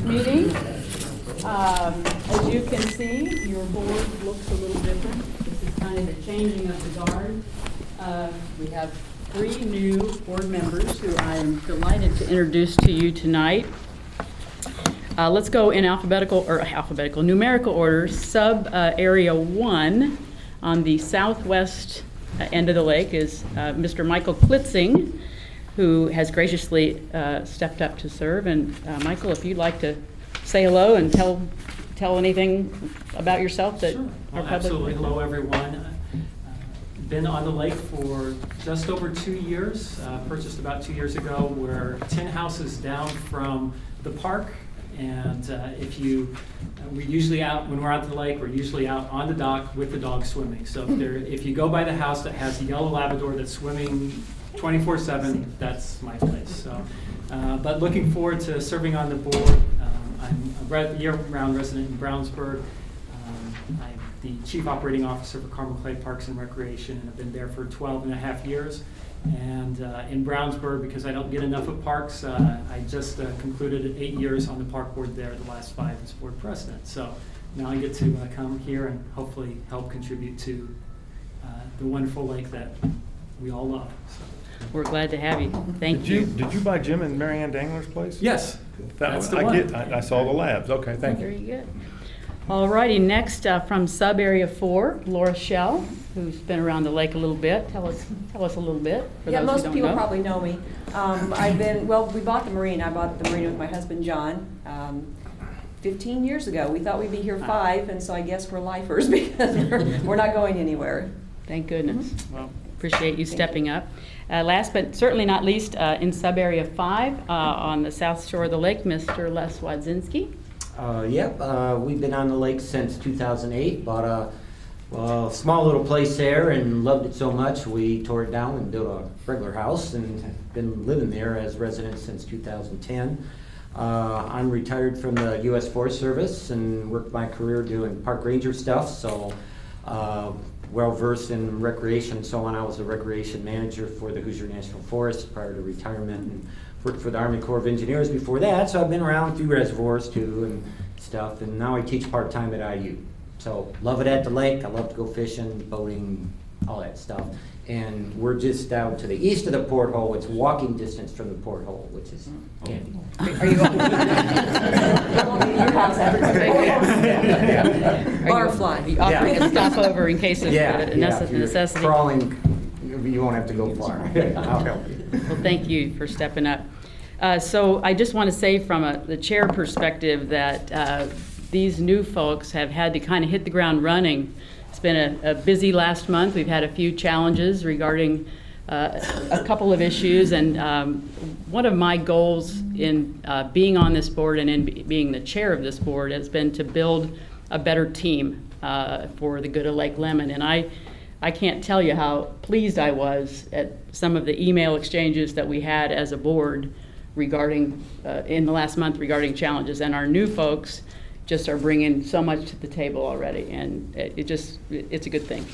Meeting. As you can see, your board looks a little different. This is kind of the changing of the guard. We have 3 new board members who I am delighted to introduce to you tonight. Let's go in numerical order. Area 1 on the southwest end of the lake is Mr. Michael Klitzing, who has graciously stepped up to serve. And Michael, if you'd like to say hello and tell anything about yourself that Sure. our public. Absolutely. Hello, everyone. Been on the lake for just over 2 years. Purchased about 2 years ago. We're 10 houses down from the park. And we're usually out, when we're out at the lake, we're usually out on the dock with the dogs swimming. So if you go by the house that has the yellow Labrador that's swimming 24/7, that's my place. So, but looking forward to serving on the board. I'm a year-round resident in Brownsburg. I'm the Chief Operating Officer for Carmel Clay Parks and Recreation, and I've been there for 12 and a half years. And in Brownsburg, because I don't get enough of parks, I just concluded 8 years on the park board there, the last 5 as board president. So now I get to come here and hopefully help contribute to the wonderful lake that we all love. So. We're glad to have you. Thank you. Did you buy Jim and Marianne Dangler's place? Yes, that's the I one. I saw the labs. Okay, thank you. Very good. All righty, next from Sub-Area 4, Laura Shell, who's been around the lake a little bit. Tell us a little bit. For Yeah, those who most don't people know. probably know me. We bought the marina. I bought the marina with my husband, John, 15 years ago. We thought we'd be here 5, and so I guess we're lifers because we're not going anywhere. Thank goodness. Mm-hmm. Well, appreciate you stepping up. Last but certainly not least, in Sub-Area 5, on the south shore of the lake, Mr. Les Wadzinski. We've been on the lake since 2008. Bought a small little place there and loved it so much we tore it down and built a regular house and have been living there as residents since 2010. I'm retired from the U.S. Forest Service and worked my career doing park ranger stuff, so well versed in recreation and so on. I was a recreation manager for the Hoosier National Forest prior to retirement and worked for the Army Corps of Engineers before that, so I've been around through reservoirs too and stuff, and now I teach part-time at IU. So love it at the lake. I love to go fishing, boating, all that stuff. And we're just down to the east of the porthole. It's walking distance from the porthole, which is handy. Are you going? Your house, Barfly. Are you offering a stopover in case of If you're necessity? crawling, you won't have to go far. I'll help you. Well, thank you for stepping up. So I just want to say from the chair perspective that these new folks have had to kind of hit the ground running. It's been a busy last month. We've had a few challenges regarding a couple of issues, and one of my goals in being on this board and in being the chair of this board has been to build a better team for the good of Lake Lemon. And I can't tell you how pleased I was at some of the email exchanges that we had as a board regarding, in the last month regarding challenges. And our new folks just are bringing so much to the table already, and it's a good thing.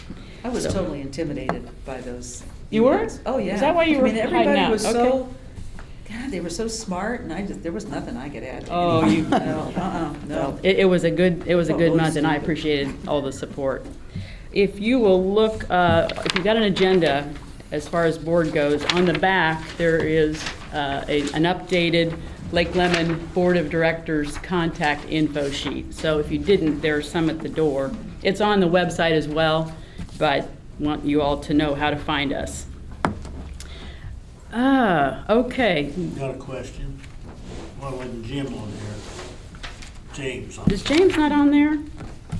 I was So- totally intimidated by those. You were? emails. Oh, yeah. Is that why you were I mean, hiding everybody out? was Okay. so, God, they were so smart, and there was nothing I could add. Oh, you- No. Well, it was a good Totally month, and I stupid. appreciated all the support. If you will look, if you've got an agenda as far as board goes, on the back there is an updated Lake Lemon Board of Directors contact info sheet. So if you didn't, there's some at the door. It's on the website as well, but want you all to know how to find us. Okay. Got a question. Why wasn't Jim on there? James on Is James not on there?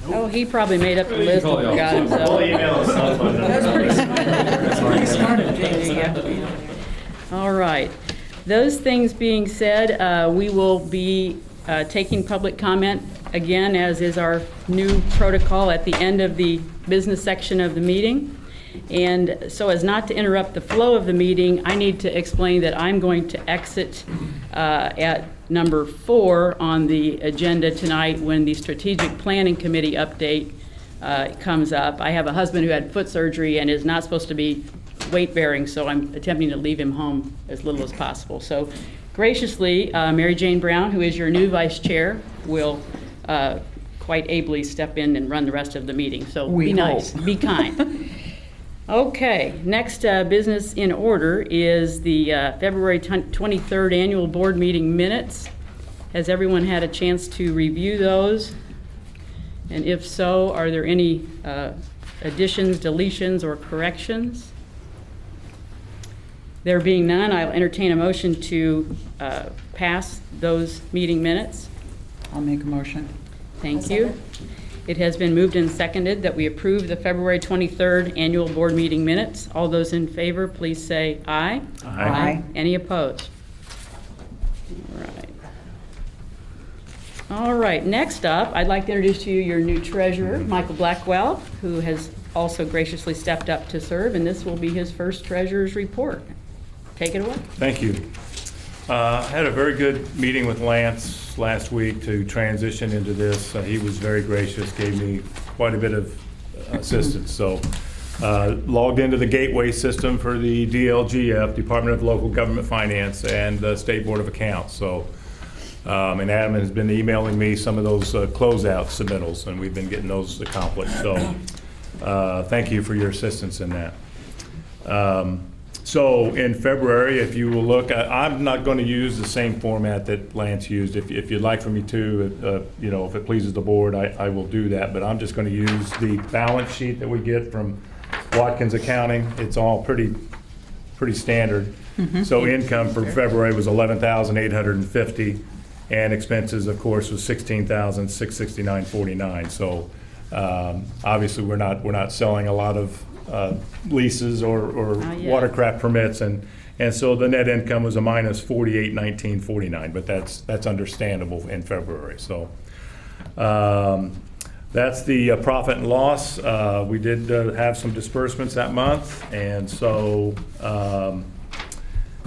Oh, he probably made up the list and forgot himself. That's pretty smart. That's pretty smart of James. There you go. All right. Those things being said, we will be taking public comment again, as is our new protocol at the end of the business section of the meeting. And so as not to interrupt the flow of the meeting, I need to explain that I'm going to exit at number 4 on the agenda tonight when the Strategic Planning Committee update comes up. I have a husband who had foot surgery and is not supposed to be weight bearing, so I'm attempting to leave him home as little as possible. So graciously, Mary Jane Brown, who is your new vice chair, will quite ably step in and run the rest of the meeting. So be nice, be kind. Okay, next business in order is the February 23rd annual board meeting minutes. Has everyone had a chance to review those? And if so, are there any additions, deletions, or corrections? There being none, I'll entertain a motion to pass those meeting minutes. I'll make a motion. Thank you. It has been moved and seconded that we approve the February 23rd annual board meeting minutes. All those in favor, please say aye. Aye. Any opposed? All right. All right, next up, I'd like to introduce to you your new treasurer, Michael Blackwell, who has also graciously stepped up to serve, and this will be his first treasurer's report. Take it away. Thank you. I had a very good meeting with Lance last week to transition into this. He was very gracious, gave me quite a bit of assistance. So logged into the gateway system for the DLGF, Department of Local Government Finance, and the State Board of Accounts. So, and Adam has been emailing me some of those closeout submittals, and we've been getting those accomplished. So thank you for your assistance in that. So in February, if you will look, I'm not going to use the same format that Lance used. If you'd like for me to, you know, if it pleases the board, I will do that. But I'm just going to use the balance sheet that we get from Watkins Accounting. It's all pretty standard. So income for February was $11,850, and expenses, of course, was $16,669.49. So obviously, we're not selling a lot of leases or watercraft permits, and so the net income was a minus $48,1949, but that's understandable in February. So that's the profit and loss. We did have some disbursements that month, and so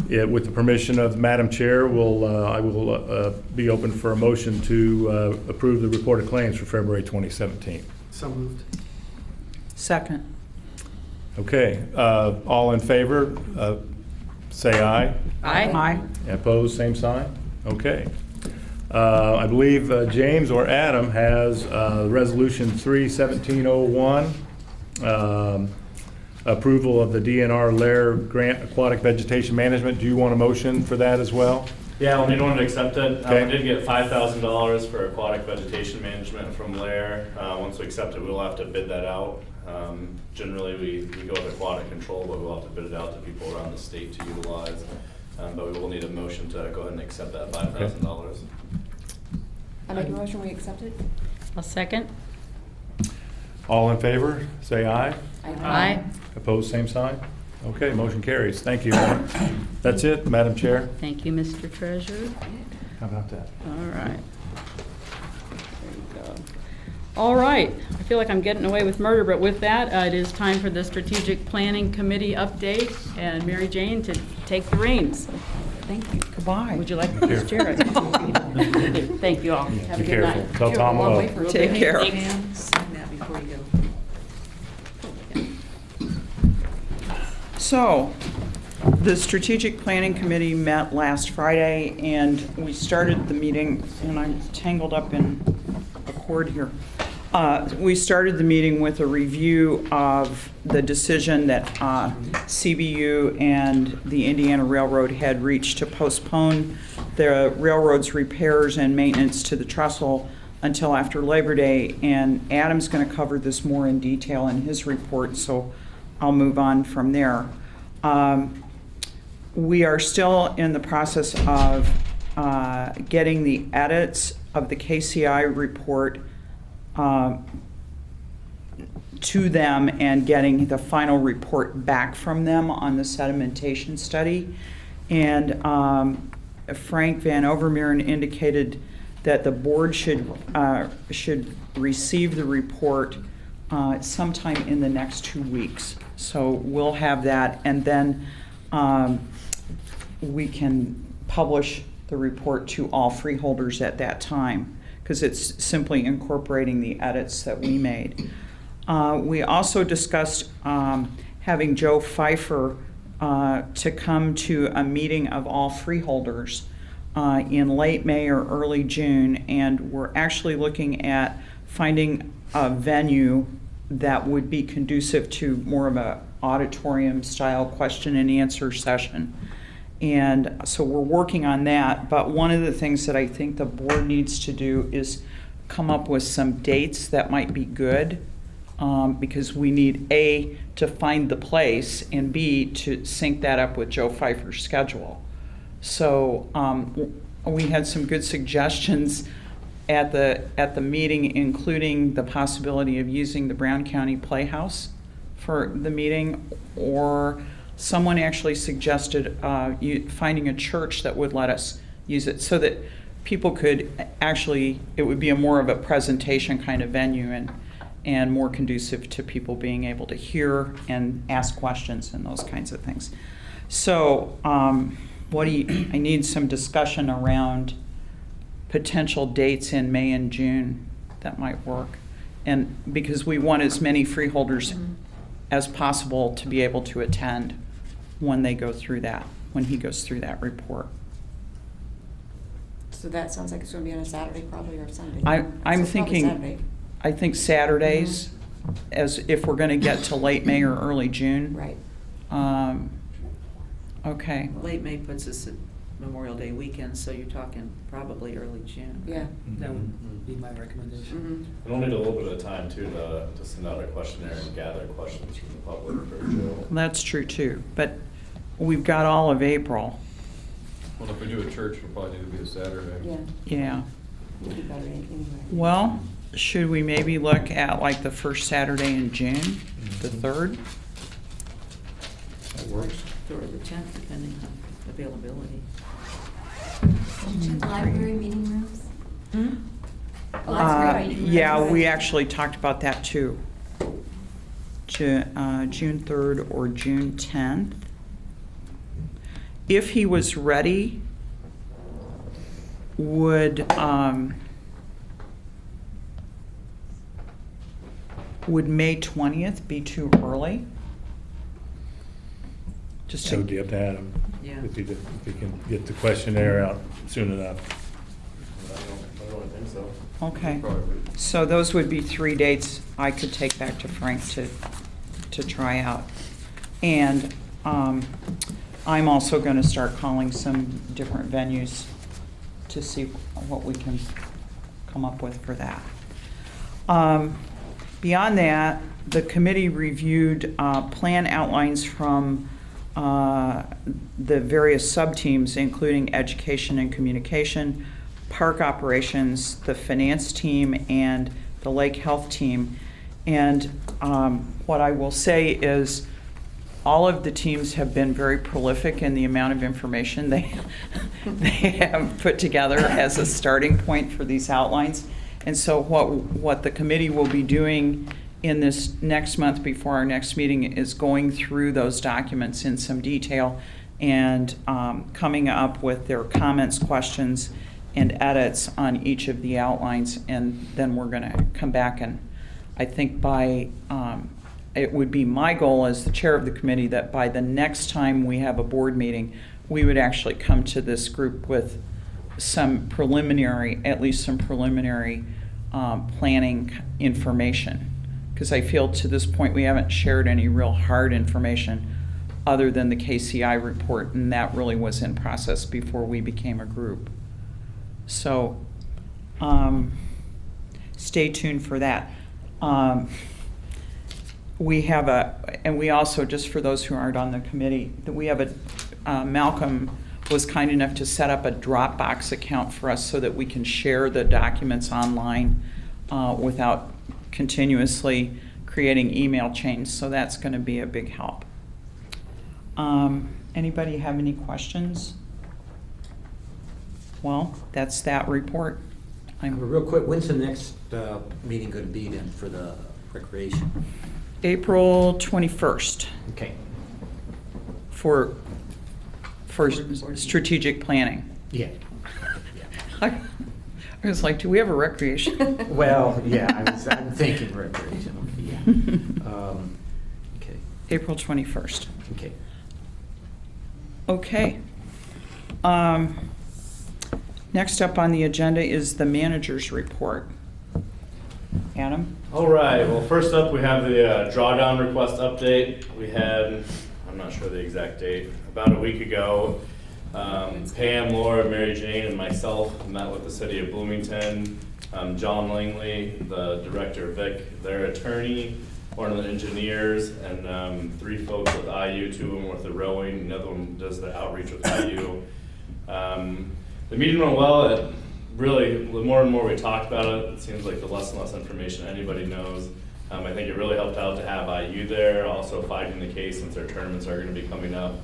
with the permission of Madam Chair, I will be open for a motion to approve the report of claims for February 2017. So moved. Second. Okay, all in favor, say aye. Aye. Opposed, same sign? Okay. I believe James or Adam has Resolution 31701, approval of the DNR Lair Grant Aquatic Vegetation Management. Do you want a motion for that as well? Yeah, we'll need one to accept it. Okay. We did get $5,000 for aquatic vegetation management from Lair. Once we accept it, we'll have to bid that out. Generally, we go with aquatic control, but we'll have to bid it out to people around the state to utilize. But we will need a motion to go ahead and accept that $5,000. I make a motion, we accept it? I'll second. All in favor, say aye. Aye. Opposed, same sign? Okay, motion carries. Thank you. That's it, Madam Chair. Thank you, Mr. Treasurer. How about that? All right. There you go. All right. I feel like I'm getting away with murder, but with that, it is time for the Strategic Planning Committee update, and Mary Jane to take the reins. Thank you. Goodbye. Would you like to please chair it? Thank you all. Have a Be good night. careful. Tell Tom hello. Take care. Ma'am, sign that before you go. So, the Strategic Planning Committee met last Friday, and we started the meeting, and I'm tangled up in a cord here. We started the meeting with a review of the decision that CBU and the Indiana Railroad had reached to postpone the railroad's repairs and maintenance to the trestle until after Labor Day, and Adam's going to cover this more in detail in his report, so I'll move on from there. We are still in the process of getting the edits of the KCI report to them and getting the final report back from them on the sedimentation study. And Frank Van Overmeren indicated that the board should receive the report sometime in the next 2 weeks. So we'll have that, and then we can publish the report to all freeholders at that time, because it's simply incorporating the edits that we made. We also discussed having Joe Pfeiffer to come to a meeting of all freeholders in late May or early June, and we're actually looking at finding a venue that would be conducive to more of a auditorium-style question and answer session. And so we're working on that, but one of the things that I think the board needs to do is come up with some dates that might be good, because we need A, to find the place, and B, to sync that up with Joe Pfeiffer's schedule. So we had some good suggestions at the meeting, including the possibility of using the Brown County Playhouse for the meeting, or someone actually suggested finding a church that would let us use it so that people could actually, it would be a more of a presentation kind of venue and more conducive to people being able to hear and ask questions and those kinds of things. So I need some discussion around potential dates in May and June that might work. And because we want as many freeholders as possible to be able to attend when they go through that, when he goes through that report. So that sounds like it's gonna be on a Saturday probably, or Sunday. I'm So probably thinking, Saturday. I think Saturdays, as if we're gonna get to late May or early June. Right. Okay, Late May puts us at Memorial Day weekend, so you're talking probably early June. Yeah. That would be my recommendation. Mhm. We'll need a little bit of time too to send out a questionnaire and gather questions from the public for Joe. that's true too, but we've got all of April, Well, if we do a church, it'll probably need to be a Saturday. Yeah, yeah. would be better anyway. Well, should we maybe look at like the first Saturday in June, the 3rd? That works. Or the 10th, depending on availability. Library meeting rooms? Hmm? Oh, that's a great idea. Yeah, we actually talked about that too. June 3rd or June 10th. If he was ready, would May 20th be too early? Just So to- do you have to add him? Yeah. If he can get the questionnaire out soon enough. I don't really think so. Okay, Probably. so those would be 3 dates I could take back to Frank to try out. And I'm also gonna start calling some different venues to see what we can come up with for that. Beyond that, the committee reviewed plan outlines from the various sub-teams, including education and communication, park operations, the finance team, and the lake health team. And what I will say is all of the teams have been very prolific in the amount of information they have put together as a starting point for these outlines. And so what the committee will be doing in this next month before our next meeting is going through those documents in some detail and coming up with their comments, questions, and edits on each of the outlines. And then we're going to come back, and I think it would be my goal as the chair of the committee that by the next time we have a board meeting, we would actually come to this group with some preliminary, at least some preliminary planning information. Because I feel to this point we haven't shared any real hard information other than the KCI report, and that really was in process before we became a group. So stay tuned for that. We have and we also, just for those who aren't on the committee, that we have Malcolm was kind enough to set up a Dropbox account for us so that we can share the documents online without continuously creating email chains. So that's going to be a big help. Anybody have any questions? Well, that's that report. Real quick, when's the next meeting going to be then for the recreation? April 21st Okay. for strategic planning. Yeah. I was like, do we have a recreation? Well, yeah, I'm thinking recreation. Yeah. Okay. April 21st. Okay. Okay. Next up on the agenda is the manager's report. Adam? All right, well, first up, we have the drawdown request update. We had, I'm not sure the exact date, about a week ago, Pam, Laura, Mary Jane, and myself met with the city of Bloomington. John Langley, the director, Vic, their attorney, one of the engineers, and 3 folks with IU, 2 of them with the rowing, another one does the outreach with IU. The meeting went well. Really, the more and more we talked about it, it seems like the less and less information anybody knows. I think it really helped out to have IU there, also fighting the case since their tournaments are going to be coming up.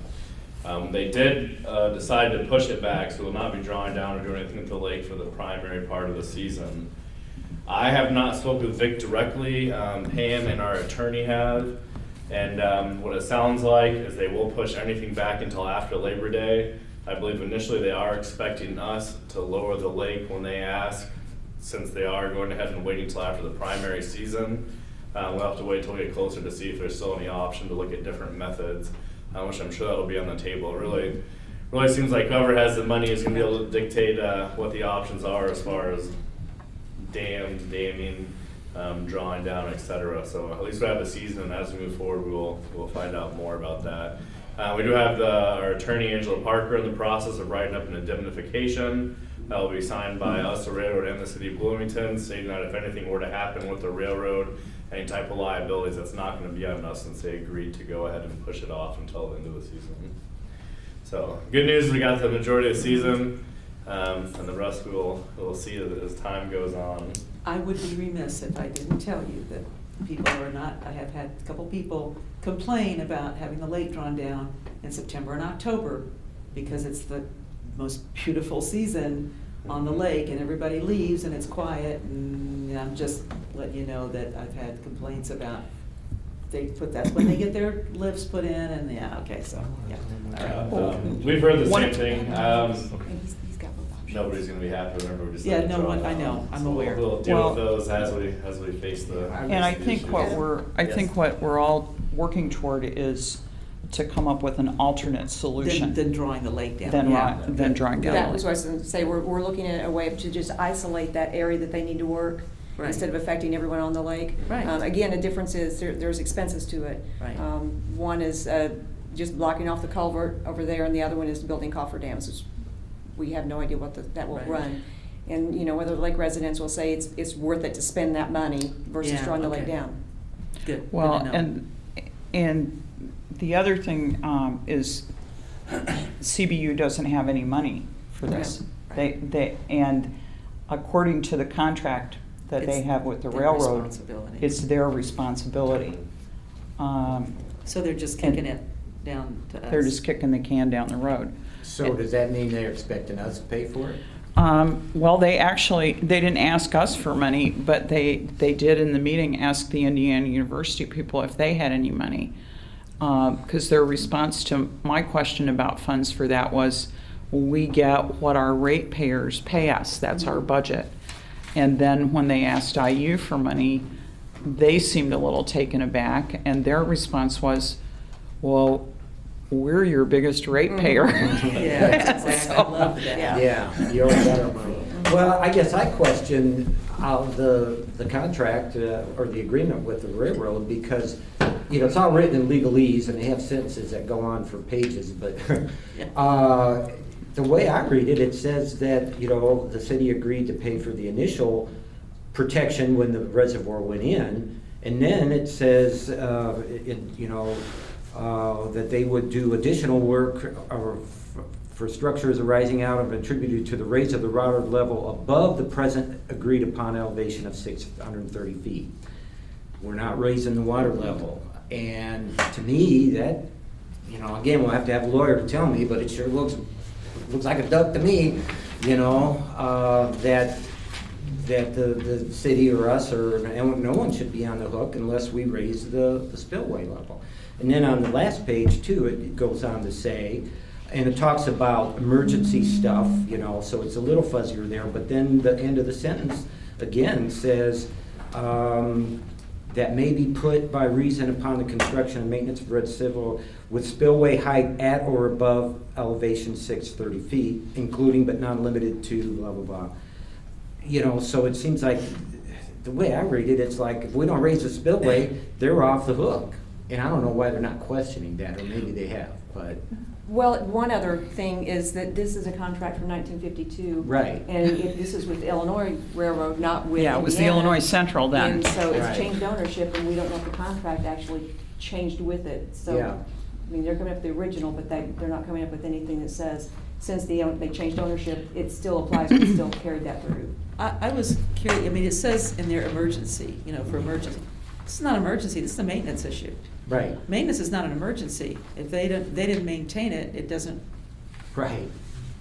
They did decide to push it back, so we'll not be drawing down or doing anything at the lake for the primary part of the season. I have not spoken with Vic directly. Pam and our attorney have, and what it sounds like is they will push anything back until after Labor Day. I believe initially they are expecting us to lower the lake when they ask, since they are going ahead and waiting until after the primary season. We'll have to wait till we get closer to see if there's still any option to look at different methods, which I'm sure that will be on the table. It really seems like whoever has the money is going to be able to dictate what the options are as far as dams, damming, drawing down, etc. So at least we have the season, and as we move forward, we'll find out more about that. We do have our attorney, Angela Parker, in the process of writing up an indemnification that will be signed by us, the railroad, and the city of Bloomington, stating that if anything were to happen with the railroad, any type of liabilities, that's not going to be on us since they agreed to go ahead and push it off until the end of the season. So good news, we got the majority of the season, and the rest we'll see as time goes on. I would be remiss if I didn't tell you that people are not, I have had a couple people complain about having the lake drawn down in September and October because it's the most beautiful season on the lake and everybody leaves and it's quiet, and I'm just letting you know that I've had complaints about that's when they get their lifts put in, and yeah, okay, so, yeah. All right. We've heard the same thing. He's got both options. Nobody's going to be happy whenever we decide Yeah, to no draw one, I down. know, I'm So aware. We'll deal Well- with those as we face the. And I think what we're all working toward is to come up with an alternate solution. Than drawing the lake down. Than yeah. than drawing down. That was what I was going to say, we're looking at a way to just isolate that area that they need to work, Right. instead of affecting everyone on the lake. Right. Again, the difference is there's expenses to it. Right. One is just blocking off the culvert over there, and the other one is building cofferdams, which we have no idea what that will Right. run. And, whether the lake residents will say it's worth it to spend that money versus Yeah, drawing the lake okay. down. Good. Well, Good to know. and the other thing is CBU doesn't have any money for this. Right. They and according to the contract that they It's have with the their railroad, responsibility. it's their responsibility. So they're just kicking it down to us. They're just kicking the can down the road. So does that mean they're expecting us to pay for it? Well, they didn't ask us for money, but they did in the meeting ask the Indiana University people if they had any money. Because their response to my question about funds for that was, we get what our ratepayers pay us, that's our budget. And then when they asked IU for money, they seemed a little taken aback, and their response was, well, we're your biggest ratepayer. Yeah, exactly. I love that. Yeah, you always got our money. Well, I guess I question the contract or the agreement with the railroad because, it's all written in legalese and they have sentences that go on for pages, but the way I read it, it says that, the city agreed to pay for the initial protection when the reservoir went in, and then it says, that they would do additional work for structures arising out of and attributed to the raise of the water level above the present agreed upon elevation of 630 feet. We're not raising the water level. And to me, that, again, we'll have to have a lawyer to tell me, but it sure looks like a duck to me, that the city or us or no one should be on the hook unless we raise the spillway level. And then on the last page too, it goes on to say, and it talks about emergency stuff, so it's a little fuzzier there, but then the end of the sentence again says that that may be put by reason upon the construction and maintenance of red civil with spillway height at or above elevation 630 feet, including but not limited to blah, blah, blah. You know, so it seems like, the way I read it, it's like if we don't raise the spillway, they're off the hook. And I don't know why they're not questioning that, or maybe they have, but. Well, one other thing is that this is a contract from 1952. Right. And if this is with the Illinois Railroad, not with Yeah, it was the Indiana. Illinois Central then. And so it's Right. changed ownership, and we don't know if the contract actually changed with it. So, Yeah. I mean, they're coming up with the original, but they're not coming up with anything that says, since they changed ownership, it still applies, we still carried that through. I was curious, I mean, it says in their emergency, you know, for emergency. This is not an emergency, this is a maintenance issue. Right, Maintenance is not an emergency. If they didn't maintain it, it doesn't, right.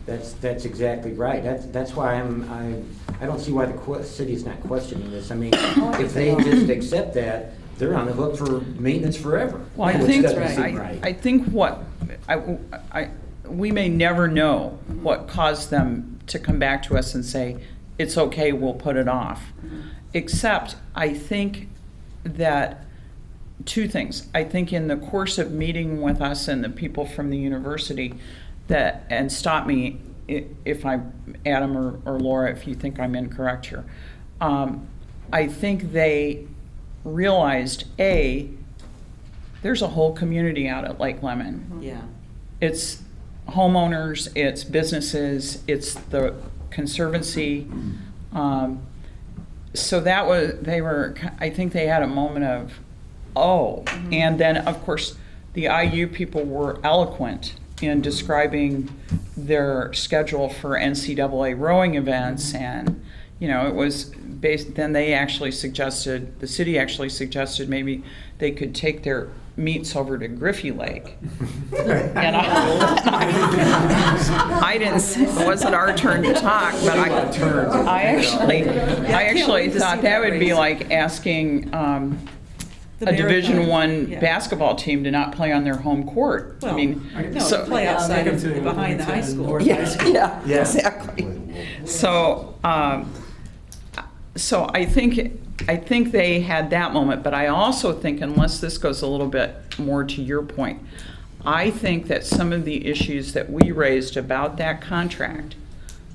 That's exactly right. That's why I don't see why the city's not questioning this. I mean, if they just accept that, they're on the hook for maintenance forever. Well, I which think, doesn't seem I think what, we may never know what caused them to come back to us and say, it's okay, we'll put it off. Except, I think that, two things. I think in the course of meeting with us and the people from the university, that, and stop me if I'm, Adam or Laura, if you think I'm incorrect here. I think they realized, there's a whole community out at Lake Lemon. yeah. It's homeowners, it's businesses, it's the Conservancy. So that was, I think they had a moment of, and then, of course, the IU people were eloquent in describing their schedule for NCAA rowing events, and, you know, it was then they actually suggested, the city actually suggested maybe they could take their meets over to Griffey Lake. And I didn't, it wasn't our turn to talk, but I actually thought that would be like asking a Division I basketball team to not play on their home court. I mean, No, so play outside Take 'em to behind the high Bloomington, school. North High School. yeah, exactly. So, so I think they had that moment, but I also think, unless this goes a little bit more to your point, I think that some of the issues that we raised about that contract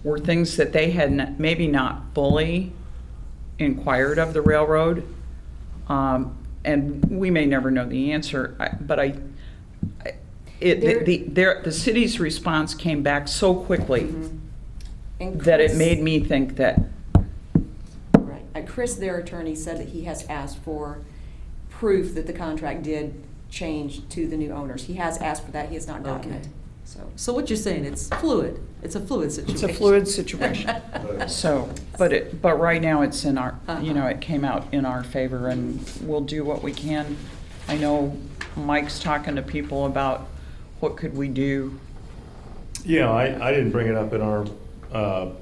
were things that they had maybe not fully inquired of the railroad, and we may never know the answer, but the city's response came back so quickly And that it Chris- made me think that, Right. Chris, their attorney, said that he has asked for proof that the contract did change to the new owners. He has asked for that, he has not gotten Okay. it, so. So what you're saying, it's fluid. It's a fluid situation. it's a fluid situation. So, but right now it's in our, you know, it came out in our favor, and we'll do what we can. I know Mike's talking to people about what could we do. Yeah, I didn't bring it up in our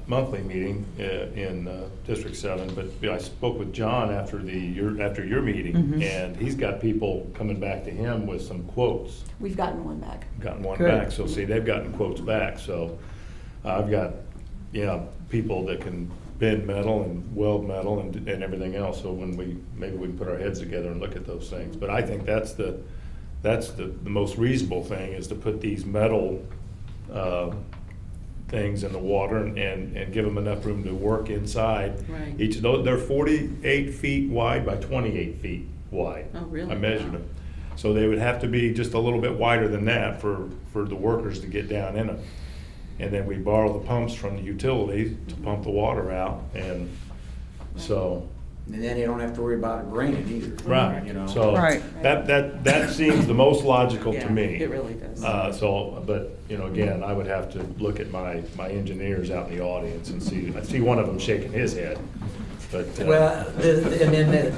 monthly meeting in District 7, but I spoke with John after your meeting, and he's got people coming back to him with some quotes. We've gotten one back. Gotten one Good. back, so see, they've gotten quotes back, so I've got, people that can bend metal and weld metal and everything else, so maybe we can put our heads together and look at those things. But I think that's the most reasonable thing, is to put these metal things in the water and give them enough room to work inside. Right. Each of those, they're 48 feet wide by 28 feet wide. Oh, really? I measured them. So they would have to be just a little bit wider than that for the workers to get down in them. And then we borrow the pumps from the utility to pump the water out, and so. And then you don't have to worry about it raining either. Right, You know? so Right. that seems the most logical Yeah, to me. it really does. But, again, I would have to look at my engineers out in the audience and see, I see one of them shaking his head, but. Well, and then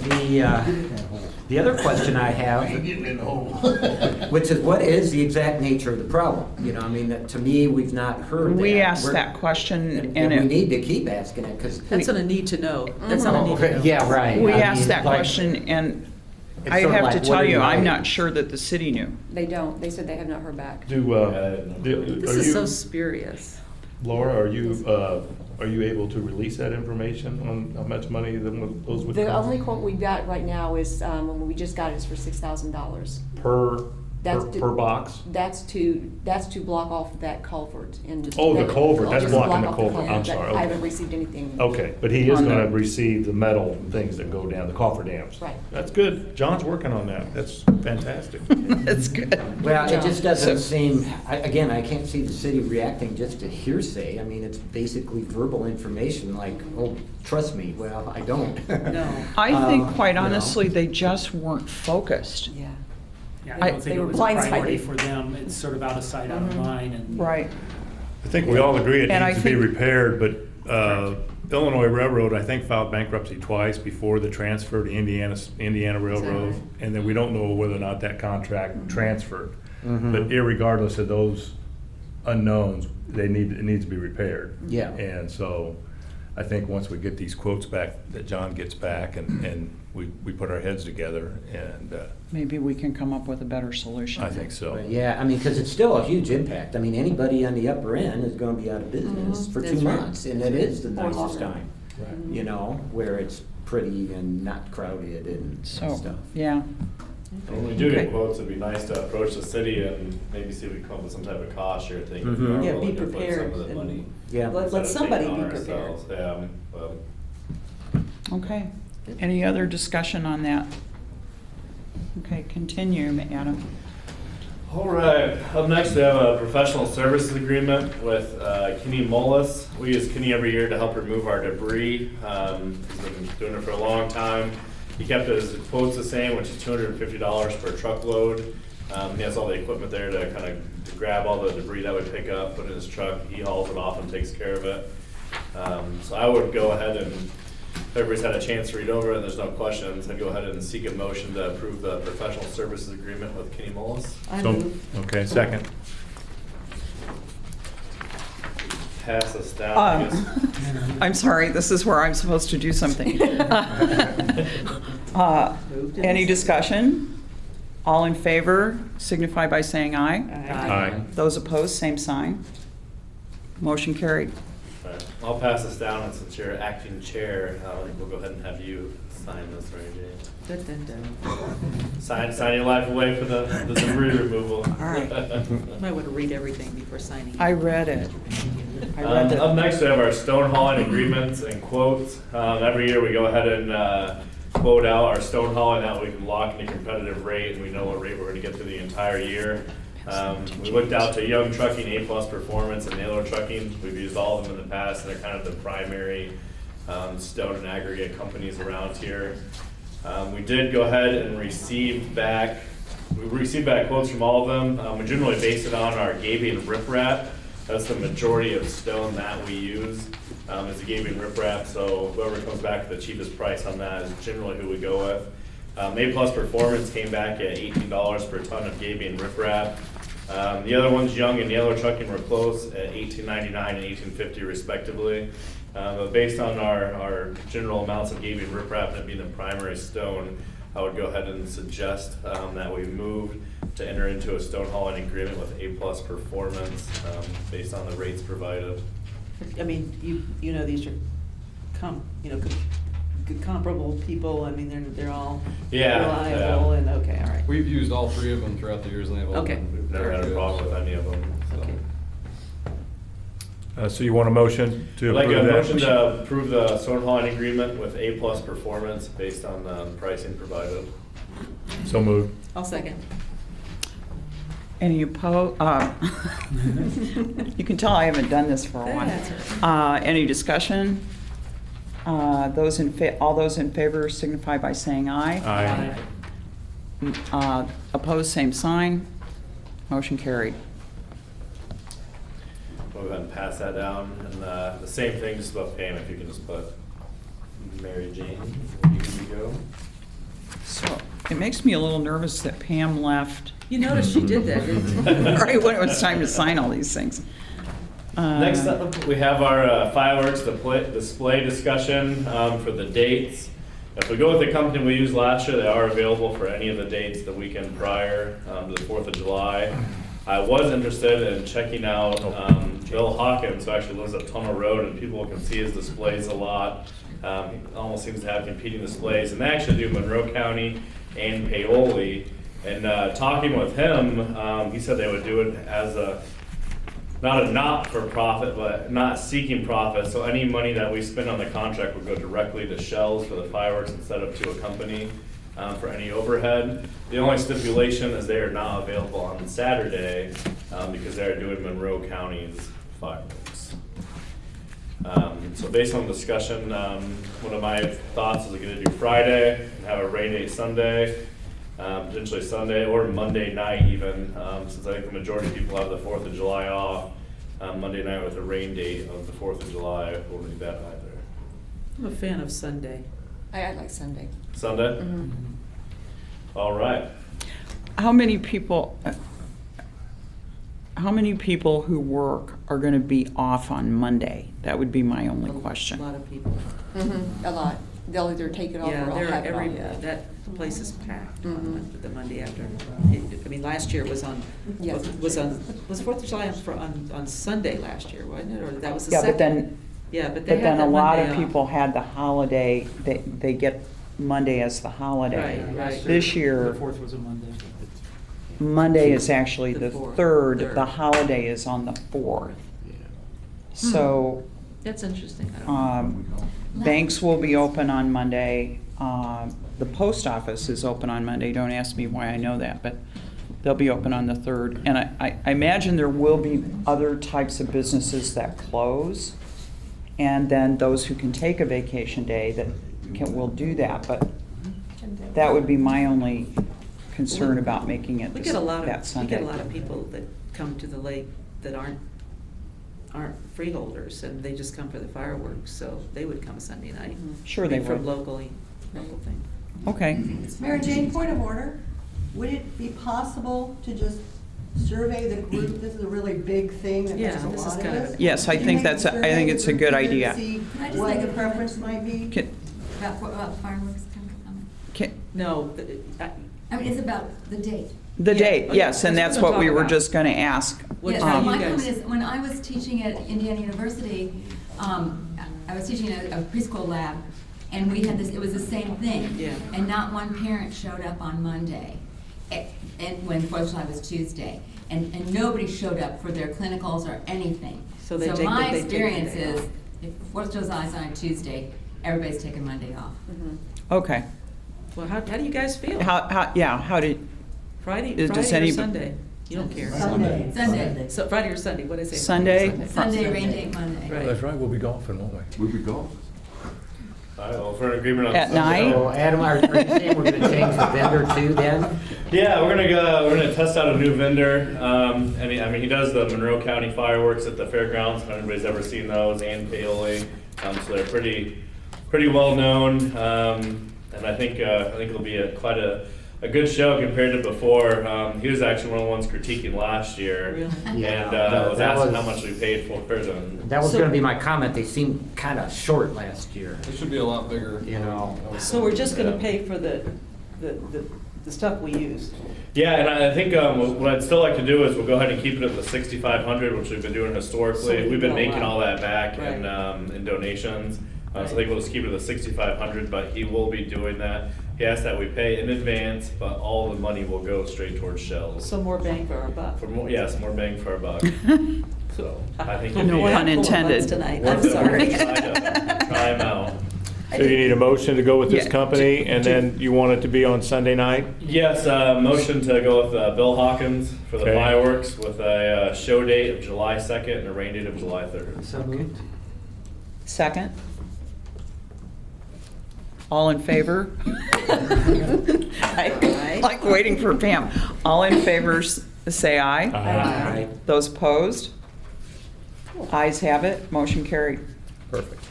the other question I have, which is, what is the exact nature of the problem? I mean, to me, we've not heard that. We asked that question, And we and need to keep asking it, because. That's on a need to know. That's on a need to know. Yeah, right. we I asked mean, that like, question, and it's I sort of have like, to what tell are you, you I'm hiding? not sure that the city knew. They don't, they said they have not heard back. This is so spurious. Laura, are you able to release that information on how much money those would The cost? only quote we've got right now is, when we just got it, is for $6,000. Per box? That's to block off that culvert and. Oh, the culvert, that's just blocking block the off culvert. I'm but sorry, I okay. haven't received anything. Okay, but he is On gonna the- receive the metal things that go down, the cofferdams. Right. That's good. John's working on that. That's fantastic. That's good. Well, it just doesn't So- seem, again, I can't see the city reacting just to hearsay. I mean, it's basically verbal information, like, oh, trust me. Well, I don't. No. I think, quite You know. honestly, they just weren't focused. Yeah. Yeah, I- I don't think They it were was a priority blindsided. for them. It's sort of out of sight, out of mind, and. Right. I think we all agree it And I needs to be think- repaired, but Illinois Railroad, I think, filed bankruptcy twice before the transfer to Indiana Railroad. And then we don't know whether or not that contract transferred. But irregardless of those unknowns, it needs to be repaired. Yeah. And so I think once we get these quotes back, that John gets back and we put our heads together and Maybe we can come up with a better solution. I think so. But yeah, I mean, because it's still a huge impact. I mean, anybody on the upper end is gonna be out of business for 2 That's right. months. And it is the Or nicest longer. time, you know, where it's pretty and not crowded and So, stuff. yeah. When we do Okay. get quotes, it'd be nice to approach the city and maybe see if we can come up with some type of cost share thing. if we Mhm. are Yeah, be willing to put prepared Some of the and- money. Yeah. Let instead of somebody taking be on prepared. ourselves. Yeah, well. Okay. Any other discussion on that? Okay, continue, Adam. All right, up next we have a professional services agreement with Kenny Mullis. We use Kenny every year to help remove our debris. He's been doing it for a long time. He kept his quotes the same, which is $250 per truckload. He has all the equipment there to kind of grab all the debris that we pick up, put it in his truck. He hauls it off and takes care of it. So I would go ahead and, if everybody's had a chance to read over it and there's no questions, I'd go ahead and seek a motion to approve the professional services agreement with Kenny Mullis. I So, move. okay, second. Pass this down, I guess. I'm sorry, this is where I'm supposed to do something. Any discussion? All in favor signify by saying aye. Aye. Those opposed, same sign. Motion carried. Alright, I'll pass this down, and since you're acting chair, I think we'll go ahead and have you sign this, Mary Jane. Dun, dun, dun. Sign your life away for the debris removal. All right. Might want to read everything before signing. I read it. I read Up it. next, we have our stone hauling agreements and quotes. Every year, we go ahead and quote out our stone hauling, that we can lock in a competitive rate, and we know what rate we're gonna get through the entire year. We looked out to Young Trucking, A-Plus Performance, and Naylor Trucking. We've used all of them in the past, and they're kind of the primary stone and aggregate companies around here. We did go ahead and receive back quotes from all of them. We generally base it on our Gabion riprap. That's the majority of stone that we use, is the Gabion riprap, so whoever comes back with the cheapest price on that is generally who we go with. A-Plus Performance came back at $18 per ton of Gabion riprap. The other ones, Young and Naylor Trucking, were close at $18.99 and $18.50 respectively. But based on our general amounts of Gabion riprap and it being the primary stone, I would go ahead and suggest that we move to enter into a stone hauling agreement with A-Plus Performance based on the rates provided. I mean, you know, these are comparable people. I mean, they're all Yeah, reliable yeah. and, okay, all right. We've used all three of them throughout the years and they've all Okay. been. We've never had a problem with any of them. So. Okay. So you want a motion to I'd like approve a that? motion to approve the stone hauling agreement with A-Plus Performance based on the pricing provided. So moved. I'll second. Any opposed? You can tell I haven't done this for a That's while. Any discussion? All those in favor signify by saying aye. Aye. Opposed, same sign. Motion carried. We'll go ahead and pass that down. And the same thing, just about Pam, if you can just put Mary Jane, you can go. So it makes me a little nervous that Pam left You noticed she did that, didn't you? right when it was time to sign all these things. Next up, we have our fireworks display discussion for the dates. If we go with the company we used last year, they are available for any of the dates the weekend prior to the 4th of July. I was interested in checking out Bill Hawkins, who actually lives at Tunnel Road, and people can see his displays a lot. He almost seems to have competing displays, and they actually do Monroe County and Paoli. And talking with him, he said they would do it as not a not-for-profit, but not seeking profit. So any money that we spend on the contract would go directly to Shells for the fireworks instead of to a company for any overhead. The only stipulation is they are not available on Saturday because they're doing Monroe County's fireworks. So based on discussion, one of my thoughts is we're gonna do Friday and have a rain date Sunday, potentially Sunday or Monday night even, since I think the majority of people have the 4th of July off. Monday night with a rain date of the 4th of July won't be bad either. I'm a fan of Sunday. I like Sunday. Sunday? All right. How many people who work are going to be off on Monday? That would be my only A question. lot of people. A lot. They'll either take it off Yeah, or I'll they're have it every, off. that place is packed Mhm. on the Monday after. I mean, last year was on, Yes. was 4th of July on Sunday last year, wasn't it? Or that was the Yeah, second? but then, Yeah, but they but had then a that lot Monday of off. people had the holiday, they get Monday as the holiday. Right, right. This year, The 4th was a Monday. Monday is actually the The fourth. 3rd, Third. the holiday is on the 4th. So, That's interesting. I don't know. banks will be open on Monday. The post office is open on Monday. Don't ask me why I know that, but they'll be open on the 3rd. And I imagine there will be other types of businesses that close. And then those who can take a vacation day will do that. But that would be my only concern about making it We get a lot that of, we Sunday. get a lot of people that come to the lake that aren't freeholders, and they just come for the fireworks, so they would come Sunday night. Sure I they mean, From would. local thing. Okay. Mary Jane, point of order. Would it be possible to just survey the group? This is a really big thing that Yeah, there's a this is lot of kind of us. a- Yes, I Could you think make that's a- I survey think of it's the a good group idea. to see Can I just what make the a preference comment? might be? About fireworks, No, I mean, it's about the date. The Yeah, date, okay, yes, and that's that's what what I'm we talking were about. just going to ask. What- Yes, how do my you comment guys- is, when I was teaching at Indiana University, I was teaching a preschool lab, and we had this, it was the same thing. Yeah. And not one parent showed up on Monday, and when 4th of July was Tuesday. And nobody showed up for their clinicals or anything. So they take my the- they take the experience day is, off. if 4th of July is on a Tuesday, everybody's taking Monday off. Okay. well, how do you guys feel? How did, Friday does or any- Sunday? You don't care? Sunday. Sunday. So Friday or Sunday, what did I say? Sunday? Sunday, rain date Monday. Right. That's right, we'll be golfing, won't we? We'll be golfing. All right, well, if we're in agreement on At Sunday- night? So Adam, are you saying we're gonna change the vendor too then? Yeah, we're gonna test out a new vendor. I mean, he does the Monroe County fireworks at the fairgrounds. If anybody's ever seen those, and Paoli, so they're pretty well known. And I think it'll be quite a good show compared to before. He was actually one of the ones critiquing last year, Really? and Yeah, was that asking was- how much we paid for them. That was So- gonna be my comment. They seemed kinda short last year. It should be a lot bigger. You know. So we're just gonna Yeah. pay for the stuff we use? Yeah, and I think what I'd still like to do is we'll go ahead and keep it at the 6,500, which we've been doing historically. So We've been oh, making wow. all that back Right. in donations. So I think we'll just keep it at the 6,500, but he will be doing that. He asked that we pay in advance, but all the money will go straight towards Shells. Some more bang for our buck. For more, yes, more bang for our buck. So I think it'll No be pun Full of intended. butts Tonight, I'm worth it. sorry. Try him out. So you need a motion to go with this Yeah. company, and then you want it to be on Sunday night? Yes, motion to go with Bill Hawkins for the Okay. fireworks with a show date of July 2nd and a rain date of July 3rd. So moved. second? All in favor? I like waiting for Pam. All in favor, say aye. Aye. Those opposed? Ayes have it, motion carried. Perfect.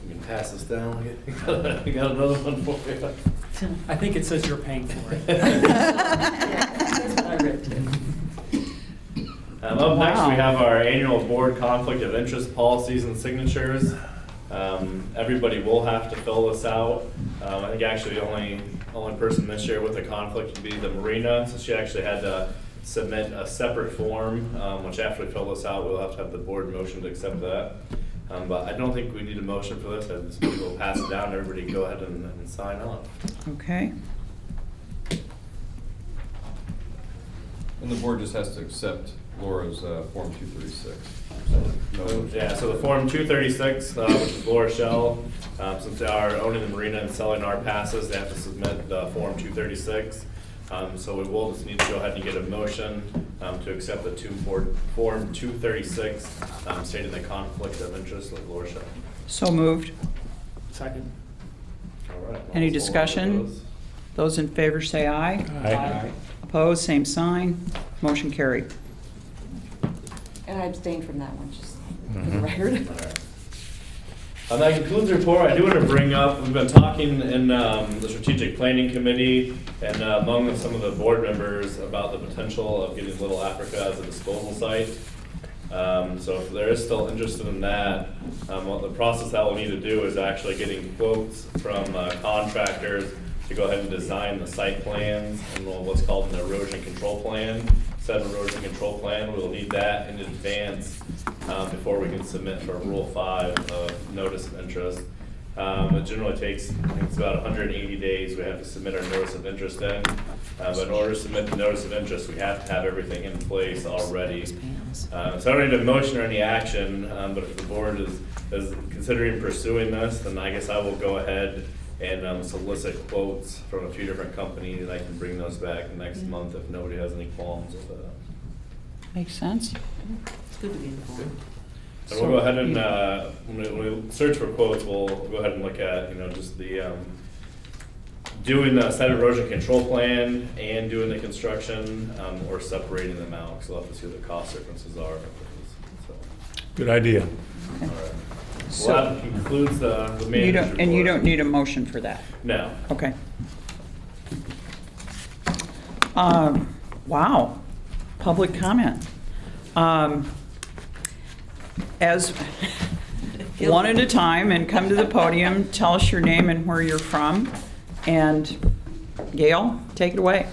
You can pass this down. We got another one for you. I think it says you're paying for it. That's what I read too. Up next, Wow. we have our annual board conflict of interest policies and signatures. Everybody will have to fill this out. I think actually the only person this year with a conflict would be the Marina, so she actually had to submit a separate form, which after we fill this out, we'll have to have the board motion to accept that. But I don't think we need a motion for this. I just will pass it down, everybody can go ahead and sign on. Okay. And the board just has to accept Laura's Form 236. Yeah, so the Form 236, which is Laura Shell, since they are owning the marina and selling our passes, they have to submit the Form 236. So we will just need to go ahead and get a motion to accept the Form 236, stating the conflict of interest with Laura Shell. So moved. Second. All right. Any All discussion? those. Those in favor say aye. Aye. Opposed, same sign. Motion carried. And I abstained from that one, just for the Mhm. record. All right. That concludes the report. I do want to bring up, we've been talking in the strategic planning committee and among some of the board members about the potential of getting Little Africa as a disposal site. So if there is still interest in that, what the process that we'll need to do is actually getting quotes from contractors to go ahead and design the site plans and what's called an erosion control plan. Set an erosion control plan, we'll need that in advance before we can submit for Rule 5 notice of interest. It generally takes, I think it's about 180 days we have to submit our notice of interest in. But in order to submit the notice of interest, we have to have everything in place already. So I don't need a motion or any action, but if the board is considering pursuing this, then I guess I will go ahead and solicit quotes from a few different companies, and I can bring those back next month if nobody has any qualms with that. Makes sense? It's good to be informed. And we'll go ahead and, when we search for quotes, we'll go ahead and look at, just the, doing the site erosion control plan and doing the construction, or separating them out, because we'll have to see what the cost differences are. So, Good idea. all right. So- Well, that concludes the You manager's don't, and you report. don't need a motion for that? No. Okay. Wow, public comment. As, one at a time, and come to the podium, tell us your name and where you're from. And Gail, take it away.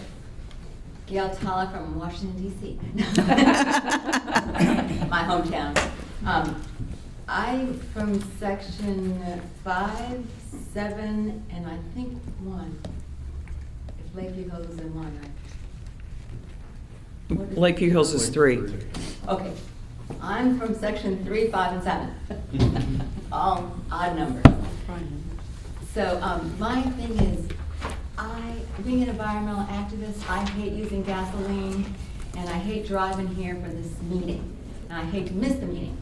Gail Tala from Washington DC. My hometown. I'm from section 5, 7, and I think 1. If Lakeview Hills is in 1, right? What is- Lakeview Hills is 3. Okay. I'm from section 3, 5, and 7. All odd numbers. So my thing is, being an environmental activist, I hate using gasoline, and I hate driving here for this meeting. And I hate to miss the meeting.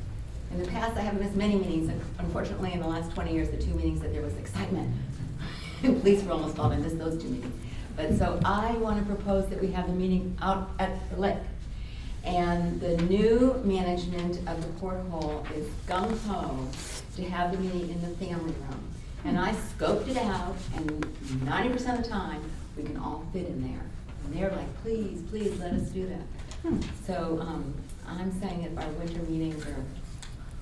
In the past, I haven't missed many meetings. Unfortunately, in the last 20 years, the 2 meetings that there was excitement. Police were almost called. I missed those 2 meetings. But so I want to propose that we have the meeting out at the lake. And the new management of the Port Hole is gung-ho to have the meeting in the family room. And I scoped it out, and 90% of the time, we can all fit in there. And they're like, please, please, let us do that. So I'm saying if our winter meetings or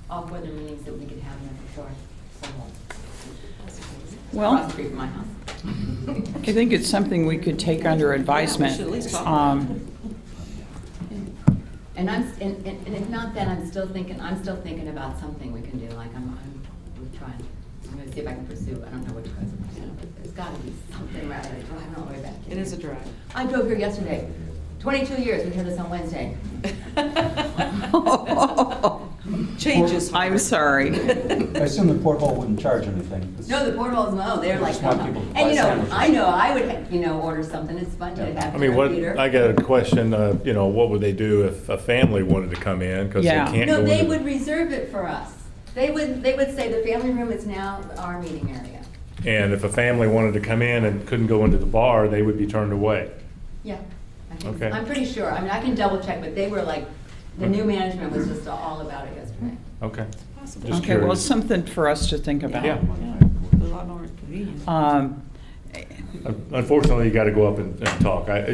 off-weather meetings, that we could have them before the hole. Well, Across the street from my house. I think it's something we could take under advisement. should at least talk about it. And and if not that, I'm still thinking about something we can do, like I'm trying. I'm gonna see if I can pursue, I don't know what you guys are pursuing, but there's gotta be something rather than driving all the way back. It is a drive. I drove here yesterday, 22 years, we heard this on Wednesday. Changes. I'm sorry. I assume the Port Hole wouldn't charge anything. No, the board holes, no, they're like, Just want people to buy and sandwiches. I would, order something, it's fun to have. I mean, what, Peter. I got a question, what would they do if a family wanted to come in? Because they Yeah. can't go No, into. they would reserve it for us. They would say the family room is now our meeting area. And if a family wanted to come in and couldn't go into the bar, they would be turned away. Yeah. I think Okay. I'm pretty sure. I mean, I can double check, but they were like, the new management was just all about it yesterday. Okay. Possible. Just Okay, well, curious. it's something for us to think about. Yeah. A lot more convenient. Unfortunately, you got to go up and talk. Well,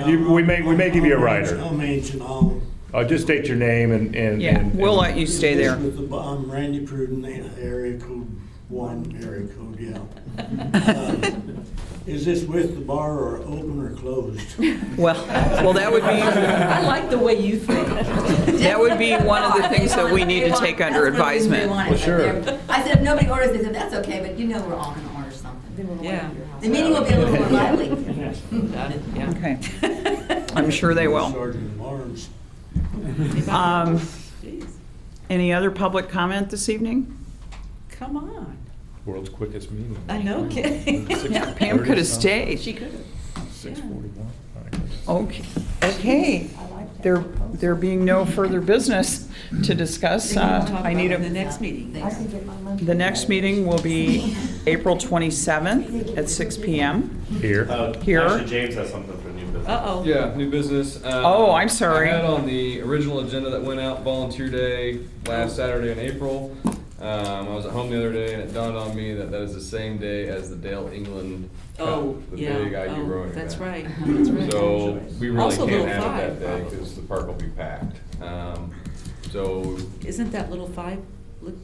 Yeah, we may give you a rider. I'll mention, I'll Just state your name and. Yeah, and- we'll let you stay there. I'm Randy Pruden, area code 1, area code, yeah. Is this with the bar or open or closed? Well, that would I be, like the way you think. that would be one of the things that we need to take under advisement. Well, sure. I said, if nobody orders, they said, that's okay, but you know we're all gonna order something. Yeah. The meeting will be a little more lively. Got it, yeah. Okay. I'm sure they will. Sergeant Barnes. Jeez. Any other public comment this evening? Come on. World's quickest meeting. I know, kidding. Yeah, Pam could have stayed. She could have. 6:41. Okay. There being no further business to discuss, I need The a, next meeting. the next meeting will be April 27th at 6 PM. Here. Here. Actually, James has something for new business. Uh-oh. Yeah, new business. Oh, I'm sorry. I had on the original agenda that went out Volunteer Day last Saturday in April. I was at home the other day and it dawned on me that that is the same day as the Dale England Cup, Oh, the yeah. big IU Oh, rowing that's event. right. That's right. So we really Also can't Little have Five, it that day probably. because the park will be packed. So Isn't that Little Five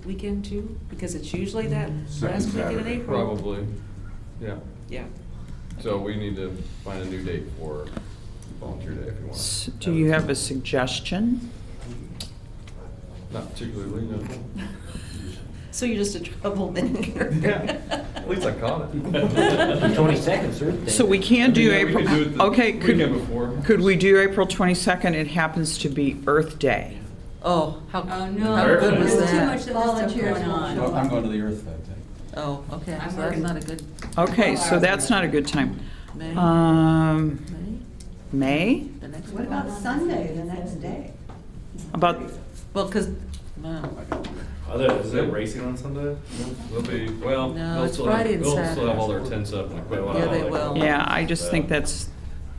weekend too? Because it's usually that last weekend in April. probably, yeah. Yeah. So we need to find a new date for Volunteer Day if you want. Do you have a suggestion? Not particularly, no. So you're just a troublemaker. At least I caught it. 22nd's Earth Day. So we can't do Yeah, we could do April, it the okay, weekend before. could we do April 22nd? It happens to be Earth Day. Oh, how, Oh, no. how good was There's too that? much of this stuff Volunteers going won't on. show I'm going to the Earth that day. Oh, okay, I'm so that's working. not a good, Okay, so that's not a good time. May? May? May? The next What one? about Sunday, the next day? About, Well, because, Is there racing on Sunday? They'll be, well, No, they'll it's still Friday have, and they'll still Saturday. have all their tents up and equipment. Yeah, they will. yeah, I just think that's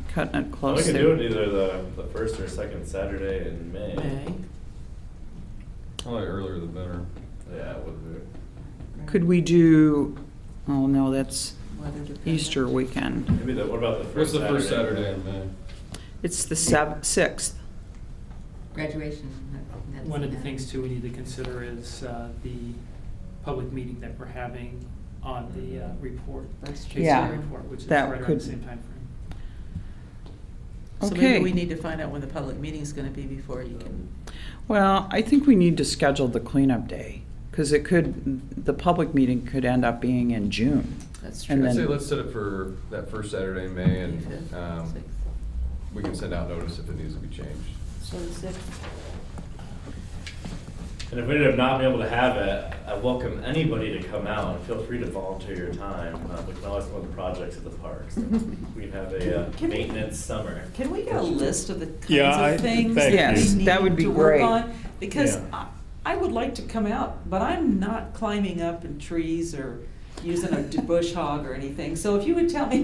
cutting it We close could do it there. either the first or second Saturday in May. May. Probably earlier the better. Yeah, it would be. Could we do, oh no, that's Weather dependent. Easter weekend. Maybe what about the What's first the Saturday? first Saturday in May? It's the 6th. Graduation. that's One of the that. things too we need to consider is the public meeting that we're having on the report. That's true. Yeah, KCI report, which is that right around could- the same time frame. So Okay. maybe we need to find out when the public meeting's gonna be before you can. Well, I think we need to schedule the cleanup day, because it could, the public meeting could end up being in June. That's And true. I'd say then- let's set it for that first Saturday in May and, 25th, 6th. we can send out notice if it needs to be changed. So the 6th. And if we end up not being able to have it, I welcome anybody to come out and feel free to volunteer your time. We can always come up with projects at the parks. We can have a Can we- maintenance summer. Can we get a list of the Yeah, kinds of things thank that you. we need That would be to work great. on? Because Yeah. I would like to come out, but I'm not climbing up in trees or using a bush hog or anything. So if you would tell me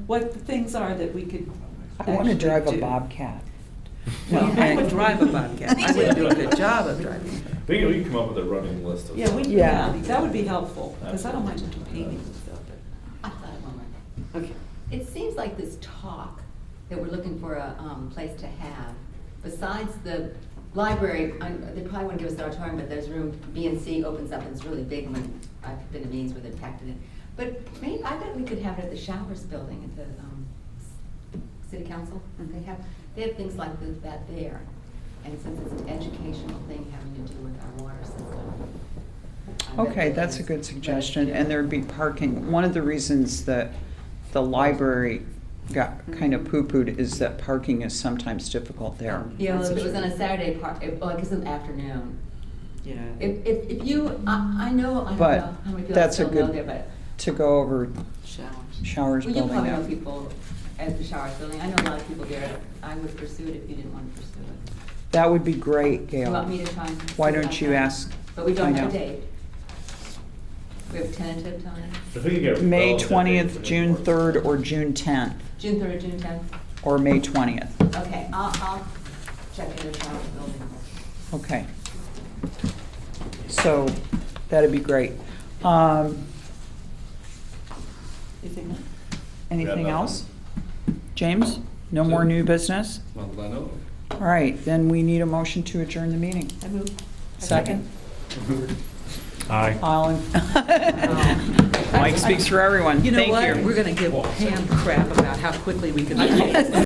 what the things are that we could I want to actually drive a do. Bobcat. Well, I would drive a Bobcat. I wouldn't do a good job of driving. We can come up with a running list of. Yeah, we, Yeah. yeah, that would be helpful, because I don't mind painting and stuff, I thought of one more thing. but, okay. It seems like this talk that we're looking for a place to have, besides the library, they probably want to give us the auditorium, but there's room, B&C opens up and it's really big when I've been to meetings where they've packed it in. But maybe, I bet we could have it at the Showers Building at the City Council. They have things like that there. And since it's an educational thing having to do with our water system. I bet Okay, they that's a can- good suggestion, and there'd be parking. One of the reasons that the library got kind of poo-pooed is that parking is sometimes difficult there. Yeah, well, That's if it was true. on a Saturday, well, I guess in the afternoon. Yeah. If you, I know, I don't But know how many people that's a still go good- there, but. To go over Showers. Showers Well, you Building. probably yeah. know people at the Showers Building. I know a lot of people there. I would pursue it if you didn't want to pursue it. That would be great, You want me Gail. to try and? Why see what don't I you can? ask? But we don't find have a out. date. We have a tentative time, If we could get May relative dates, 20th, it'd be June more- 3rd, or June 10th, June 3rd, June 10th? or May 20th. Okay, I'll check into the Showers Building. Okay. So, that'd be great. Anything else? Anything nothing. else? James, no more new business? Not that I know of. All right, then we need a motion to adjourn the meeting. I move. Second? Aye. All in- Mike speaks for everyone. You know Thank what? you. We're gonna give Pam crap about how quickly we can.